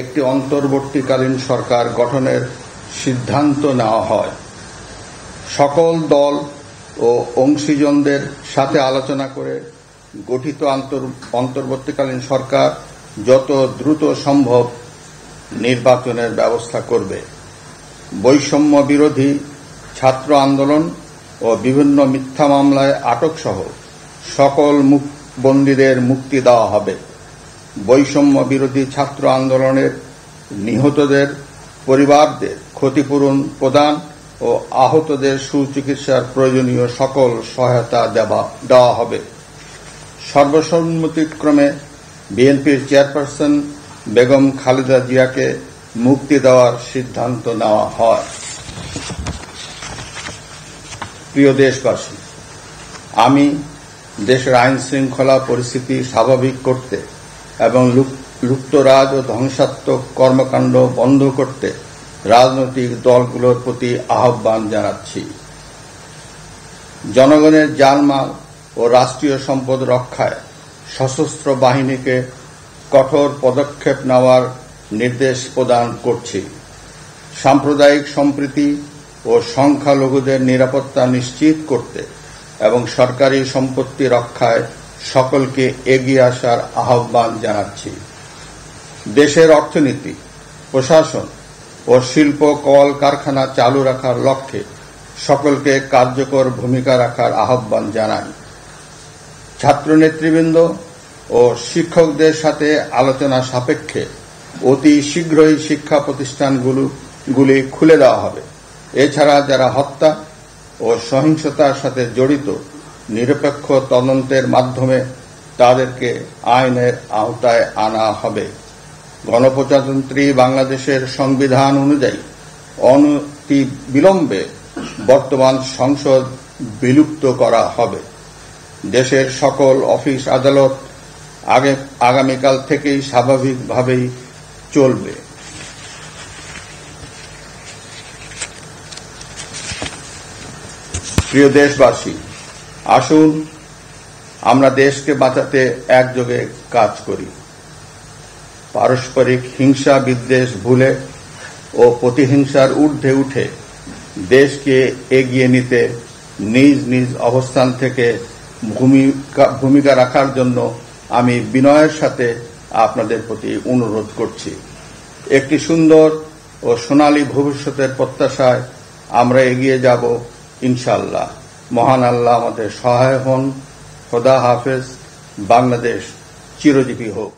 একটি অন্তর্বর্তীকালীন সরকার গঠনের সিদ্ধান্ত নেওয়া হয়। সকল দল ও অংশীজনদের সাথে আলোচনা করে গঠিত অন্তর্বর্তীকালীন সরকার যত দ্রুত সম্ভব নির্বাচনের ব্যবস্থা করবে। বৈষম্য বিরোধী ছাত্র আন্দোলন ও বিভিন্ন মিথ্যা মামলায় আটক সহ সকল বন্দীদের মুক্তি দেওয়া হবে। বৈষম্য বিরোধী ছাত্র আন্দোলনের নিহতদের পরিবারদের ক্ষতিপূরণ প্রদান ও আহতদের সুচিকিৎসার প্রয়োজনীয় সকল সহায়তা দেওয়া হবে। সর্বসম্মতিক্রমে বিএনপির চেয়ারপারসন বেগম খালেদা জিয়াকে মুক্তি দেওয়ার সিদ্ধান্ত নেওয়া হয়। প্রিয় দেশবাসী, আমি দেশের আইন শৃঙ্খলা পরিস্থিতি স্বাভাবিক করতে এবং লুপ্তরাজ ও ধ্বংসাত্মক কর্মকাণ্ড বন্ধ করতে রাজনৈতিক দলগুলোর প্রতি আহ্বান জানাচ্ছি। জনগণের জানমাল ও রাষ্ট্রীয় সম্পদ রক্ষায় সশস্ত্র বাহিনীকে কঠোর পদক্ষেপ নেওয়ার নির্দেশ প্রদান করছি। সাম্প্রদায়িক সম্প্রীতি ও সংখ্যালঘুদের নিরাপত্তা নিশ্চিত করতে এবং সরকারি সম্পত্তি রক্ষায় সকলকে এগিয়ে আসার আহ্বান জানাচ্ছি। দেশের অর্থনীতি, প্রশাসন ও শিল্প কলকারখানা চালু রাখার লক্ষ্যে সকলকে কার্যকর ভূমিকা রাখার আহ্বান জানাই। ছাত্র নেতৃবৃন্দ ও শিক্ষকদের সাথে আলোচনা সাপেক্ষে অতি শীঘ্রই শিক্ষা প্রতিষ্ঠানগুলি খুলে দেওয়া হবে। এছাড়া যারা হত্যা ও সহিংসতার সাথে জড়িত নিরপেক্ষ তদন্তের মাধ্যমে তাদেরকে আইনের আওতায় আনা হবে। গণপ্রজাতন্ত্রী বাংলাদেশের সংবিধান অনুযায়ী অনতি বিলম্বে বর্তমান সংসদ বিলুপ্ত করা হবে। দেশের সকল অফিস আদালত আগামীকাল থেকেই স্বাভাবিকভাবেই চলবে। প্রিয় দেশবাসী, আসুন আমরা দেশকে বাঁচাতে একযোগে কাজ করি। পারস্পরিক হিংসা বিদ্বেষ ভুলে ও প্রতিহিংসার ঊর্ধ্বে উঠে দেশকে এগিয়ে নিতে নিজ নিজ অবস্থান থেকে ভূমিকা রাখার জন্য আমি বিনয়ের সাথে আপনাদের প্রতি অনুরোধ করছি। একটি সুন্দর ও সোনালী ভবিষ্যতের প্রত্যাশায় আমরা এগিয়ে যাব ইনশাআল্লাহ। মহান আল্লাহ আমাদের সহায় হন। খোদা হাফেজ। বাংলাদেশ চিরজীবী হোক।